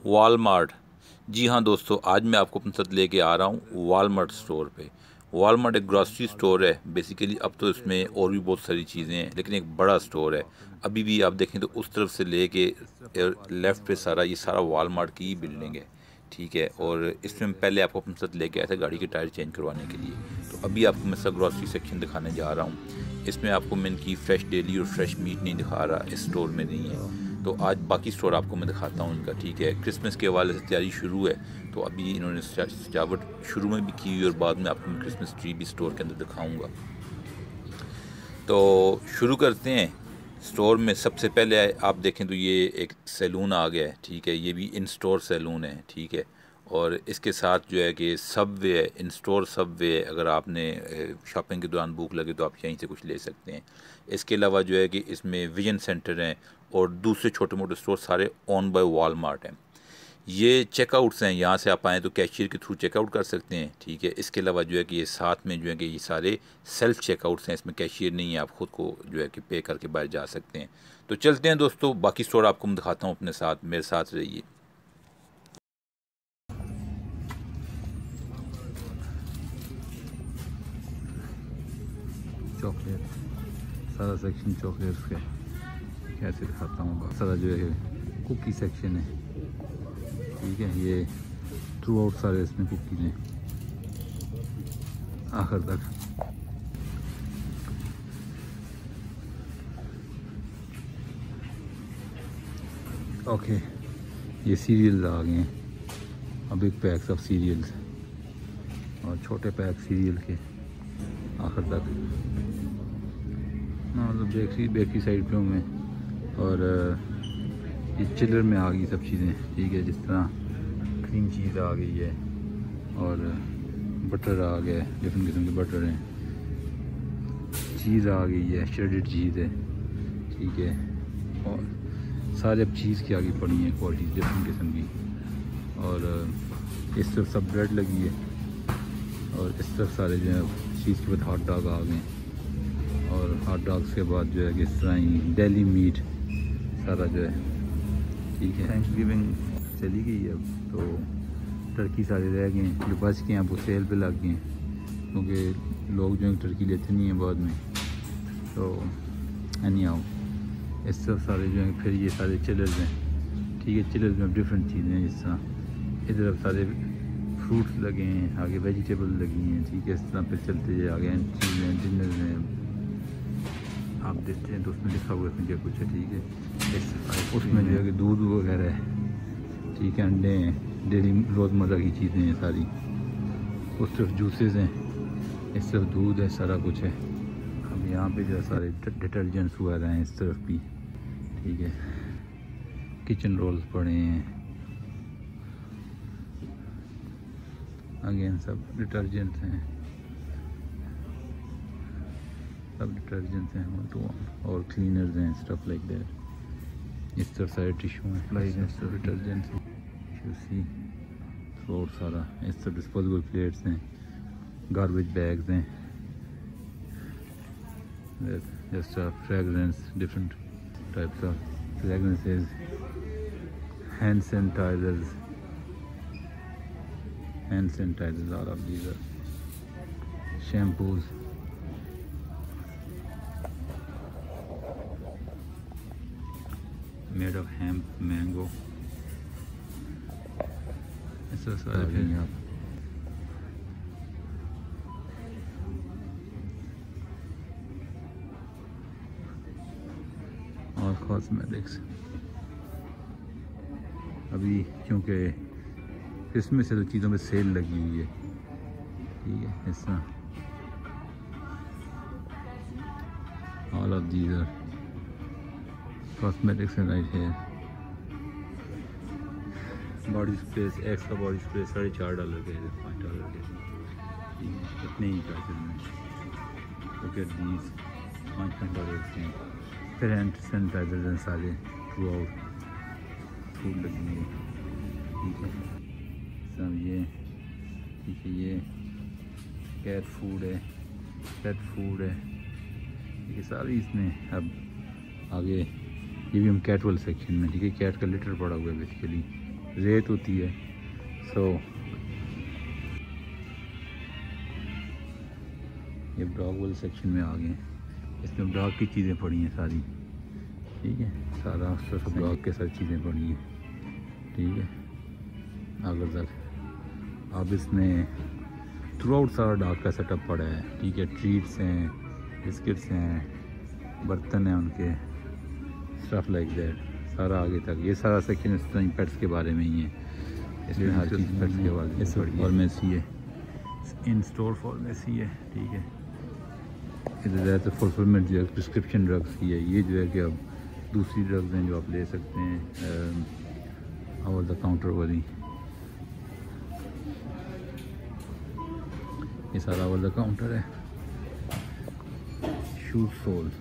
Walmart. जी हाँ दोस्तों, आज मैं आपको अपने साथ लेके आ रहा हूँ वॉलमार्ट स्टोर पे। वॉलमार्ट एक ग्रॉसरी स्टोर है बेसिकली। अब तो इसमें और भी बहुत सारी चीज़ें हैं, लेकिन एक बड़ा स्टोर है। अभी भी आप देखें तो उस तरफ से लेके लेफ़्ट पे सारा ये सारा वॉलमार्ट की ही बिल्डिंग है, ठीक है। और इसमें पहले आपको अपने साथ लेके आया था गाड़ी के टायर चेंज करवाने के लिए। तो अभी आपको मैं सब ग्रॉसरी सेक्शन दिखाने जा रहा हूँ। इसमें आपको मैं इनकी फ़्रेश डेली और फ्रेश मीट नहीं दिखा रहा, इस स्टोर में नहीं है। तो आज बाकी स्टोर आपको मैं दिखाता हूँ इनका, ठीक है। क्रिसमस के हवाले से तैयारी शुरू है, तो अभी इन्होंने सजावट शुरू में भी की हुई और बाद में आपको मैं क्रिसमस ट्री भी स्टोर के अंदर दिखाऊंगा। तो शुरू करते हैं। स्टोर में सबसे पहले आप देखें तो ये एक सैलून आ गया है, ठीक है। ये भी इन स्टोर सैलून है, ठीक है। और इसके साथ जो है कि सबवे है, इन स्टोर सबवे है। अगर आपने शॉपिंग के दौरान भूख लगे तो आप यहीं से कुछ ले सकते हैं। इसके अलावा जो है कि इसमें विजन सेंटर हैं और दूसरे छोटे मोटे स्टोर सारे ओन बाय वॉलमार्ट हैं। ये चेकआउट्स हैं, यहाँ से आप आएँ तो कैशियर के थ्रू चेकआउट कर सकते हैं, ठीक है। इसके अलावा जो है कि ये साथ में जो है कि ये सारे सेल्फ़ चेकआउट्स हैं, इसमें कैशियर नहीं है, आप ख़ुद को जो है कि पे करके बाहर जा सकते हैं। तो चलते हैं दोस्तों, बाकी स्टोर आपको मैं दिखाता हूँ अपने साथ, मेरे साथ रहिए। चॉकलेट, सारा सेक्शन चॉकलेट्स का कैसे दिखाता हूँ। सारा जो है कुकी सेक्शन है, ठीक है। ये थ्रू आउट सारे इसमें कुकीज़ हैं आखिर तक। ओके, ये सीरियल्स आ गए हैं। अब बिग पैक्स ऑफ सीरियल्स और छोटे पैक सीरियल के आखिर तक। मतलब बेकरी साइड पे हूँ मैं। और ये चिलर में आ गई सब चीज़ें, ठीक है। जिस तरह क्रीम चीज़ आ गई है और बटर आ गया है, डिफरेंट किस्म के बटर हैं। चीज़ आ गई है, श्रेडेड चीज़ है, ठीक है। और सारे अब चीज़ की आगे पड़ी हैं क्वालिटी डिफरेंट किस्म की। और इस तरफ सब ब्रेड लगी है और इस तरफ सारे जो है चीज़ के बाद हॉट डॉग आ गए। और हॉट डॉग्स के बाद जो है कि इस तरह ही डेली मीट सारा जो है, ठीक है। थैंक्स गिविंग चली गई है, अब तो टर्की सारे रह गए हैं जो बच गए हैं, वो सेल पे लग गए हैं क्योंकि लोग जो है टर्की लेते नहीं हैं बाद में। तो एनी हाउ इस तरफ सारे जो हैं, फिर ये सारे चिलर्स हैं, ठीक है। चिलर्स में डिफरेंट चीज़ें हैं, जिस तरह इधर अब सारे फ्रूट्स लगे हैं, आगे वेजिटेबल लगी हैं, ठीक है। इस तरह फिर चलते जाए आगे चीज़ें डिनर में आप देखते हैं तो उसमें लिखा हुआ है क्या कुछ है, ठीक है। उसमें जो है कि दूध वगैरह है, ठीक है। अंडे हैं, डेली रोज़मर्रा की चीज़ें हैं सारी। उस तरफ जूसेस हैं, इस तरफ दूध है, सारा कुछ है। अब यहाँ पे जो है सारे डिटर्जेंट्स वगैरह हैं इस तरफ भी, ठीक है। किचन रोल्स पड़े हैं, अगेन सब डिटर्जेंट्स हैं, सब डिटर्जेंट्स हैं तो और क्लीनर्स हैं, स्टफ लाइक दैट। इस तरफ सारे टिश्यू हैं, इस तरफ डिटर्जेंट्स हैं, और सारा इस तरफ डिस्पोजेबल प्लेट्स हैं, गार्बेज बैग्स हैं। Just fragrance, different types of fragrances, hand sanitizers, all of these are shampoos, made of hemp, mango. ऐसा सारा फिर यहाँ और कॉस्मेटिक्स। अभी क्योंकि क्रिसमस से तो चीज़ों में सेल लगी हुई है, ठीक है। इस तरह all of these are cosmetics and right here. Body spray, Axe का बॉडी स्प्रे $4.5 के, $5 के, ठीक है। इतने ही प्राइसेस में। ओके दीज $5 के हैं। फिर हैंड सैनिटाइजर हैं सारे थ्रू आउट, फूड लगी है, ठीक है। सब ये, ठीक है। ये कैट फूड है, पेट फूड है, ये सारी इसमें। अब आगे ये भी हम कैट वाले सेक्शन में, ठीक है। कैट का लिटर पड़ा हुआ है बेसिकली, रेत होती है। सो ये ब्लॉग वाले सेक्शन में आ गए हैं। इसमें ब्लॉग की चीज़ें पड़ी हैं सारी, ठीक है, सारा सब ब्लॉग के सारी चीज़ें पड़ी हैं, ठीक है। अगर तक अब इसमें थ्रू आउट सारा डॉग का सेटअप पड़ा है, ठीक है। ट्रीट्स हैं, बिस्किट्स हैं, बर्तन हैं उनके, स्टफ लाइक दैट, सारा आगे तक। ये सारा सेक्शन इस तरह पेट्स के बारे में ही है, इसमें हर चीज़ पेट्स के बारे में। फार्मेसी है, इन स्टोर फार्मेसी है, ठीक है। इधर ज़्यादातर फुलफिलमेंट जो है प्रिस्क्रिप्शन ड्रग्स की है। ये जो है कि अब दूसरी ड्रग्स हैं जो आप ले सकते हैं ओवर द काउंटर वाली। ये सारा ओवर द काउंटर है। शूज़ सोल,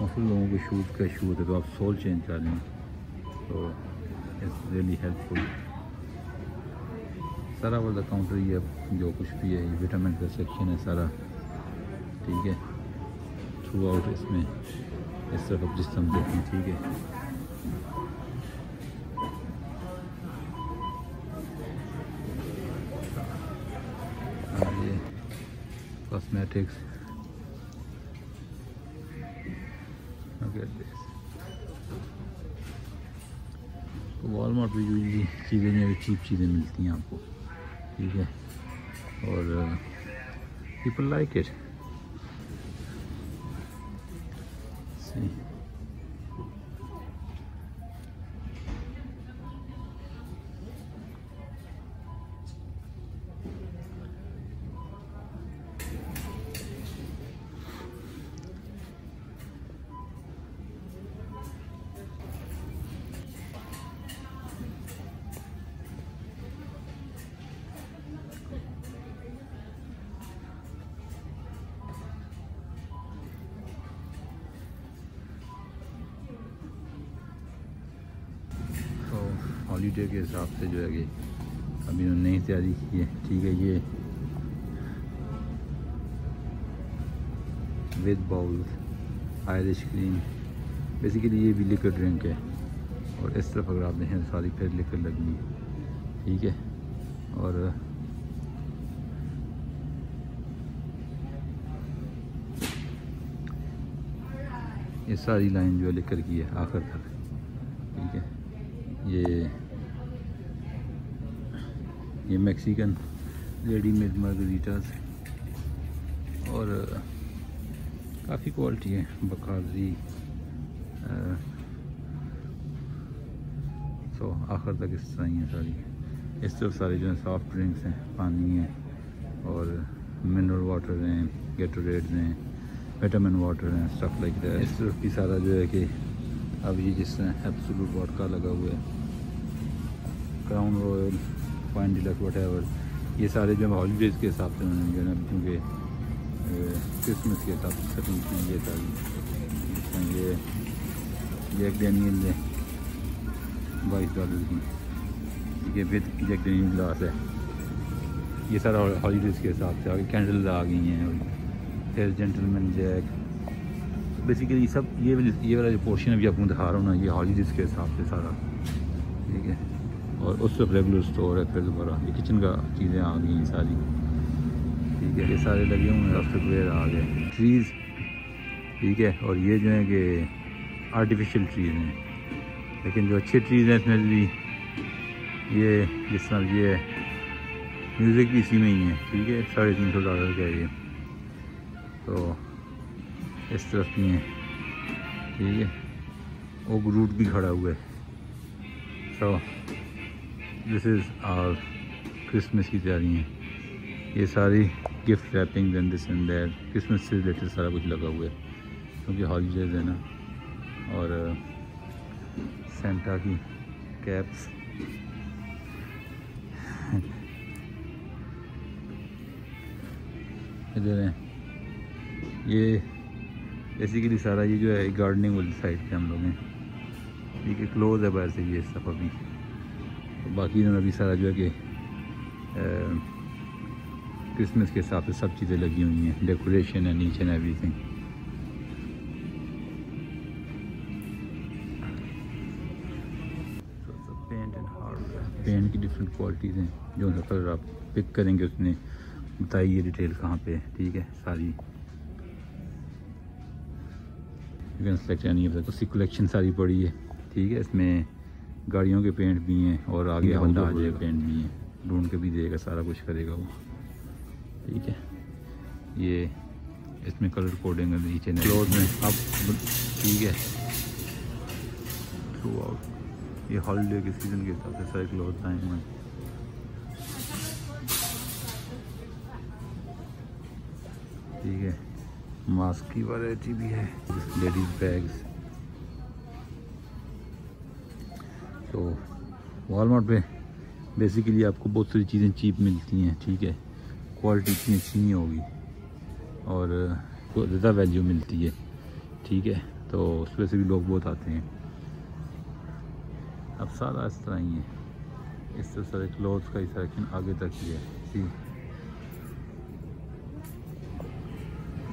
मुख्तलिफ लोगों को शूज़ का शूज़ है तो आप सोल चेंज कर लें तो इट्स रियली हेल्पफुल। सारा ओवर द काउंटर ही अब जो कुछ भी है, ये विटामिन का सेक्शन है सारा, ठीक है। थ्रू आउट इसमें इस तरफ अब जिस तरह देखें, ठीक है। ये कॉस्मेटिक्स, वॉलमार्ट में यूजली चीज़ें जो है चीप चीज़ें मिलती हैं आपको, ठीक है। और पीपल लाइक इट। हॉलीडे के हिसाब से जो है कि अभी उन्होंने नई तैयारी की है, ठीक है। ये with bowl Irish cream, basically ये भी लिक्विड ड्रिंक है। और इस तरफ अगर आप देखें सारी फिर लिक्विड लगी है, ठीक है। और ये सारी लाइन जो है लिक्विड की है आखिर तक, ठीक है। ये मैक्सिकन रेडीमेड मार्गरीटास और काफ़ी क्वालिटी है, बकाजी। सो आखिर तक इस तरह ही है सारी। इस तरफ सारे जो है सॉफ्ट ड्रिंक्स हैं, पानी है और मिनरल वाटर हैं, गेटोरेड्स हैं, विटामिन वाटर हैं, स्टफ लाइक दैट। इस तरफ भी सारा जो है कि अब ये जिस तरह एब्सोल्यूट वोडका लगा हुआ है, crown royal, fine deluxe, whatever, ये सारे जो हॉलीडेज़ के हिसाब से उन्होंने जो है क्योंकि क्रिसमस के हिसाब से सेटिंग की ये सारी। ये जैक डैनियल है $22 की, ठीक है, विद जैक डैनियल ग्लास है। ये सारा हॉलीडेज़ के हिसाब से आगे कैंडल्स आ गई हैं। और फिर जेंटलमैन जैक, बेसिकली सब ये वाला जो पोर्शन अभी आपको दिखा रहा हूँ ना, ये हॉलीडेज़ के हिसाब से सारा, ठीक है। और उस तरफ रेगुलर स्टोर है। फिर दोबारा ये किचन का चीज़ें आ गई हैं सारी, ठीक है। ये सारे लगे हुए हैं, सॉफ्टवेयर आ गए, ट्रीज़, ठीक है। और ये जो है कि आर्टिफिशियल ट्रीज़ हैं, लेकिन जो अच्छे ट्रीज़ हैं इसमें भी ये जिस तरह ये म्यूज़िक भी इसी में ही है, ठीक है। $350 का ये, तो इस तरफ भी हैं, ठीक है। ओक रूट भी खड़ा हुआ है। So this is our Christmas की तैयारी है। ये सारी gift wrapping and this and that, Christmas से रिलेटेड सारा कुछ लगा हुआ है क्योंकि हॉलीडेज़ है ना। और सेंटा की कैप्स, इधर है। ये बेसिकली सारा ये जो है गार्डनिंग वाली साइड पे हम लोग हैं, ठीक है। क्लोज है बाहर से ये सब अभी, तो बाकी इन्होंने अभी सारा जो है कि क्रिसमस के हिसाब से सब चीज़ें लगी हुई हैं, डेकोरेशन है, नीचे and everything. Paint and hardware. Paint की डिफरेंट क्वालिटीज़ हैं, जो सा कलर आप पिक करेंगे उसने बताइए डिटेल कहाँ पे है, ठीक है। सारी सेलेक्ट नहीं है, उसकी कलेक्शन सारी पड़ी है, ठीक है। इसमें गाड़ियों के पेंट भी हैं और आगे बंदा आ जाएगा पेंट भी है, ढूंढ के भी देगा, सारा कुछ करेगा वो, ठीक है। ये इसमें कलर कोडिंग है नीचे क्लोथ में अब, ठीक है। थ्रू आउट ये हॉलीडे के सीज़न के हिसाब से सारे क्लोथ आए हुए हैं, ठीक है। मास्क की वैरायटी भी है, लेडीज़ बैग्स। तो वॉलमार्ट पे बेसिकली आपको बहुत सारी चीज़ें चीप मिलती हैं, ठीक है। क्वालिटी इतनी अच्छी नहीं होगी और ज़्यादा वैल्यू मिलती है, ठीक है। तो उस वजह से भी लोग बहुत आते हैं। अब सारा इस तरह ही है, इस तरह सारे क्लोथ्स का ही सेक्शन आगे तक ही है, ठीक।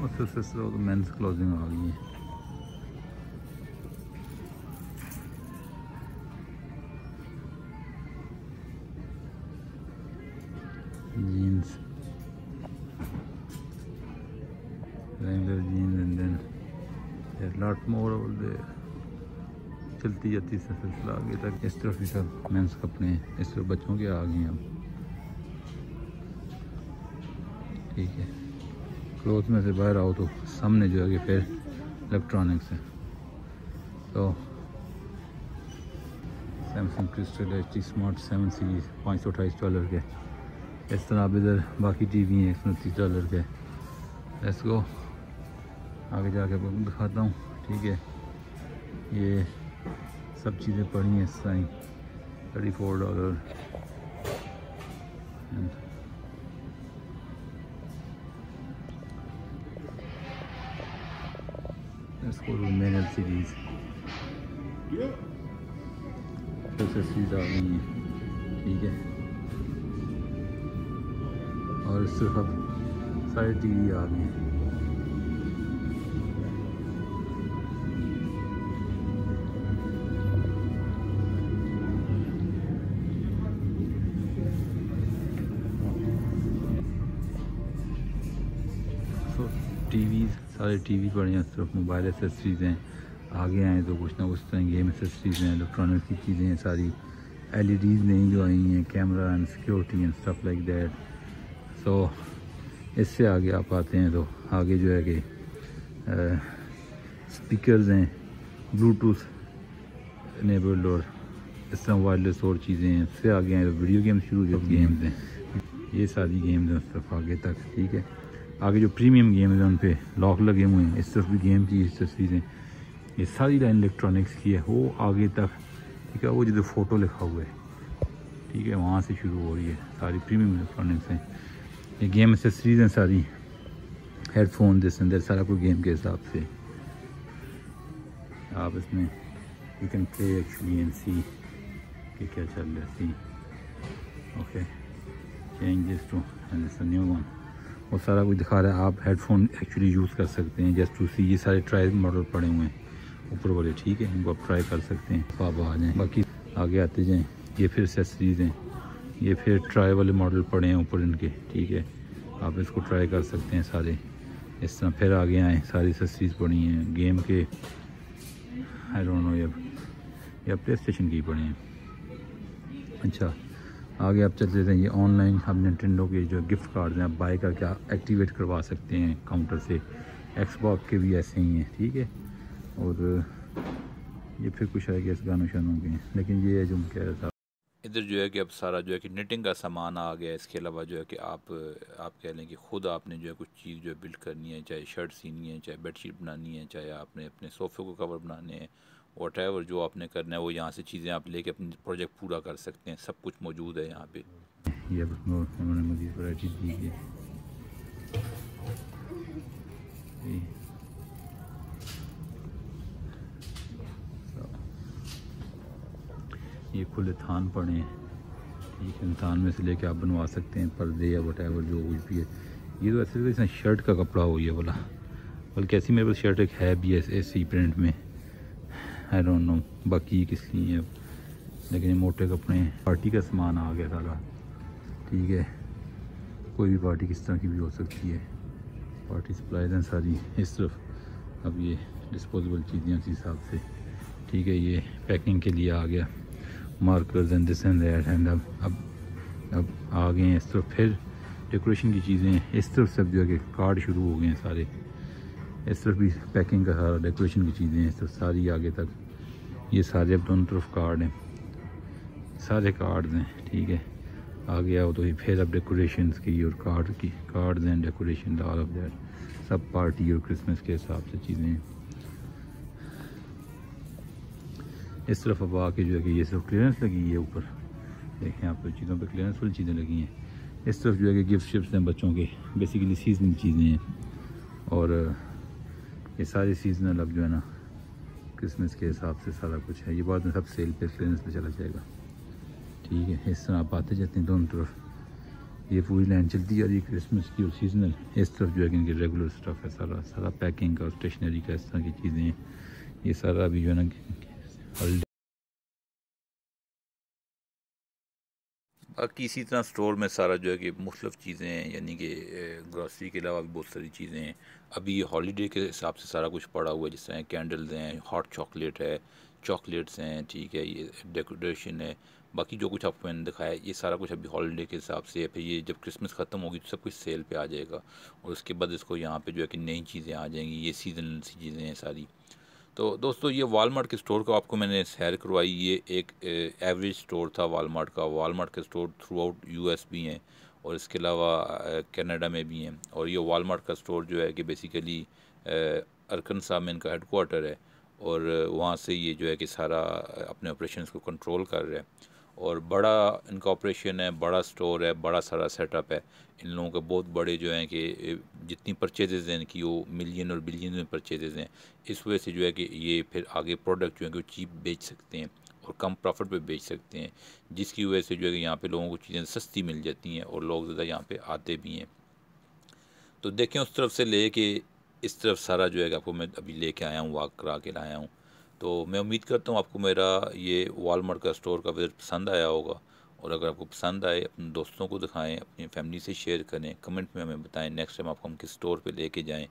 और फिर तो मेंस क्लोथिंग आ गई है, jeans, regular jeans and then there lot more over there. चलती जाती है सिलसिला आगे तक। इस तरफ भी सब मेंस कपड़े हैं, इस तरफ बच्चों के आ गए हैं अब, ठीक है। क्लोथ में से बाहर आओ तो सामने जो है कि फिर इलेक्ट्रॉनिक्स है। तो Samsung crystal HD smart 7 series $528 के। इस तरह अब इधर बाकी टीवी हैं $129 के। लेट्स गो, आगे जाके आपको दिखाता हूँ, ठीक है। ये सब चीज़ें पड़ी हैं इस तरह ही, $34। इसको मेन LCDs एक्सेसरीज आ गई हैं, ठीक है। और इस तरफ अब सारे TV आ गए हैं। टीवी सारे टीवी पड़े हैं, सिर्फ मोबाइल एसेसरीज़ हैं। आगे आए तो कुछ ना कुछ तरह गेम एसेसरीज़ हैं, इलेक्ट्रॉनिक की चीज़ें हैं सारी। LEDs नई जो आई हैं, camera and security and stuff like that. So इससे आगे आप आते हैं तो आगे जो है कि स्पीकर्स हैं, ब्लूटूथ इनेबल्ड और इस तरह वायरलेस और चीज़ें हैं। इससे आगे आए तो वीडियो गेम्स शुरू जो गेम्स हैं, ये सारी गेम्स हैं उस तरफ आगे तक, ठीक है। आगे जो प्रीमियम गेम्स हैं उन पे लॉक लगे हुए हैं, इस तरफ भी गेम की तस्वीरें। ये सारी लाइन इलेक्ट्रॉनिक्स की है, वो आगे तक, ठीक है। वो जो फ़ोटो लिखा हुआ है, ठीक है, वहाँ से शुरू हो रही है, सारी प्रीमियम इलेक्ट्रॉनिक्स हैं। ये गेम एसेसरीज हैं सारी, हेडफोन दिस अंदर सारा कुछ गेम के हिसाब से। आप इसमें you can play actually and see कि क्या चल रहा है, see okay change this to and this new one. वो सारा कुछ दिखा रहा है, आप हेडफोन एक्चुअली यूज़ कर सकते हैं जस्ट टू सी। ये सारे ट्राई मॉडल पड़े हुए हैं ऊपर वाले, ठीक है, इनको आप ट्राई कर सकते हैं। आप आ जाएँ, बाकी आगे आते जाएँ। ये फिर एसेसरीज़ हैं, ये फिर ट्राई वाले मॉडल पड़े हैं ऊपर इनके, ठीक है। आप इसको ट्राई कर सकते हैं सारे इस तरह। फिर आगे आए, सारी एसेसरीज़ पड़ी हैं गेम के, आई डोंट नो या प्ले स्टेशन की पड़ी हैं। अच्छा, आगे आप चलते थे। ये ऑनलाइन हम निंटेंडो के जो गिफ्ट कार्ड हैं आप बाय करके आप एक्टिवेट करवा सकते हैं काउंटर से। एक्सबॉक्स के भी ऐसे ही हैं, ठीक है। और ये फिर कुछ है कि इस गानों शानों के, लेकिन ये है जो मैं कह रहा था। इधर जो है कि अब सारा जो है कि निटिंग का सामान आ गया है। इसके अलावा जो है कि आप कह लें कि ख़ुद आपने जो है कुछ चीज़ जो है बिल्ड करनी है, चाहे शर्ट सीनी है, चाहे बेडशीट बनानी है, चाहे आपने अपने सोफ़े को कवर बनाने हैं, वॉटएवर जो आपने करना है वो यहाँ से चीज़ें आप लेके अपनी प्रोजेक्ट पूरा कर सकते हैं। सब कुछ मौजूद है यहाँ पे। ये उन्होंने मज़ीद वैरायटी दी है। ये खुले थान पड़े हैं, ठीक है। थान में से लेके आप बनवा सकते हैं पर्दे या वॉटएवर जो कुछ भी है। ये तो ऐसे शर्ट का कपड़ा हो ये वाला, बल्कि ऐसी मेरे पास शर्ट एक है भी ऐसी प्रिंट में, आई डोंट नो बाकी किसकी है। लेकिन ये मोटे कपड़े, पार्टी का सामान आ गया सारा, ठीक है। कोई भी पार्टी किस तरह की भी हो सकती है, पार्टी सप्लाईज हैं सारी इस तरफ। अब ये डिस्पोजेबल चीज़ें उसी हिसाब से, ठीक है। ये पैकिंग के लिए आ गया, markers and this and that. And अब आ गए हैं इस तरफ फिर डेकोरेशन की चीज़ें। इस तरफ सब जो है कि कार्ड शुरू हो गए हैं सारे। इस तरफ भी पैकिंग का सारा डेकोरेशन की चीज़ें हैं इस तरफ सारी आगे तक। ये सारे अब दोनों तरफ कार्ड हैं, सारे कार्ड्स हैं, ठीक है। आगे आओ तो फिर अब डेकोरेशंस की और cards and decoration all of that, सब पार्टी और क्रिसमस के हिसाब से चीज़ें हैं। इस तरफ अब आके जो है कि ये सब क्लियरेंस लगी है ऊपर, देखें आप तो चीज़ों पे क्लियरेंस वाली चीज़ें लगी हैं। इस तरफ जो है कि गिफ्ट शिफ्ट हैं बच्चों के, बेसिकली सीजनल चीज़ें हैं। और ये सारी सीजनल अब जो है ना क्रिसमस के हिसाब से सारा कुछ है। ये बाद में सब सेल पे क्लियरेंस पे चला जाएगा, ठीक है। इस तरह आप आते जाते हैं दोनों तरफ, ये पूरी लाइन चलती जा रही है क्रिसमस की और सीजनल। इस तरफ जो है कि इनकी रेगुलर स्टफ़ है सारा, सारा पैकिंग का और स्टेशनरी का, इस तरह की चीज़ें हैं। ये सारा अभी जो है ना हॉलीडे। बाकी इसी तरह स्टोर में सारा जो है कि मुख्तलिफ़ चीज़ें हैं, यानी कि ग्रॉसरी के अलावा भी बहुत सारी चीज़ें हैं। अभी ये हॉलीडे के हिसाब से सारा कुछ पड़ा हुआ है, जिस तरह कैंडल्स हैं, हॉट चॉकलेट है, चॉकलेट्स हैं, ठीक है। ये डेकोरेशन है, बाकी जो कुछ आपको मैंने दिखाया ये सारा कुछ अभी हॉलीडे के हिसाब से है। फिर ये जब क्रिसमस ख़त्म होगी तो सब कुछ सेल पे आ जाएगा, और उसके बाद इसको यहाँ पे जो है कि नई चीज़ें आ जाएंगी। ये सीजनल सी चीज़ें हैं सारी। तो दोस्तों ये वालमार्ट के स्टोर को आपको मैंने सैर करवाई। ये एक एवरेज स्टोर था वालमार्ट का। वालमार्ट के स्टोर थ्रू आउट यूएस भी हैं, और इसके अलावा कनाडा में भी हैं। और ये वालमार्ट का स्टोर जो है कि बेसिकली अरकनसा में इनका हेडकोार्टर है, और वहाँ से ये जो है कि सारा अपने ऑपरेशंस को कंट्रोल कर रहे हैं। और बड़ा इनका ऑपरेशन है, बड़ा स्टोर है, बड़ा सारा सेटअप है। इन लोगों के बहुत बड़े जो हैं कि जितनी परचेजेज़ हैं इनकी वो मिलियन और बिलियन में परचेजेज़ हैं। इस वजह से जो है कि ये फिर आगे प्रोडक्ट जो है कि वो चीप बेच सकते हैं और कम प्रॉफिट पे बेच सकते हैं, जिसकी वजह से जो है कि यहाँ पे लोगों को चीज़ें सस्ती मिल जाती हैं और लोग ज़्यादा यहाँ पे आते भी हैं। तो देखें उस तरफ से ले के इस तरफ सारा जो है कि आपको मैं अभी लेके आया हूँ, वॉक करा के लाया हूँ। तो मैं उम्मीद करता हूँ आपको मेरा ये वॉलमार्ट का स्टोर का विज़िट पसंद आया होगा। और अगर आपको पसंद आए अपने दोस्तों को दिखाएं, अपनी फैमिली से शेयर करें, कमेंट में हमें बताएं नेक्स्ट टाइम आपको हम किस स्टोर पे लेके जाएं।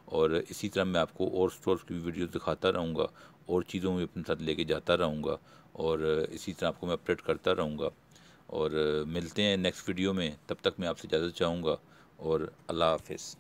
और इसी तरह मैं आपको और स्टोर्स की वीडियो दिखाता रहूँगा, और चीज़ों में अपने साथ लेके जाता रहूँगा, और इसी तरह आपको मैं अपडेट करता रहूँगा। और मिलते हैं नेक्स्ट वीडियो में, तब तक मैं आपसे इजाज़त चाहूँगा, और अल्लाह हाफ़िज़।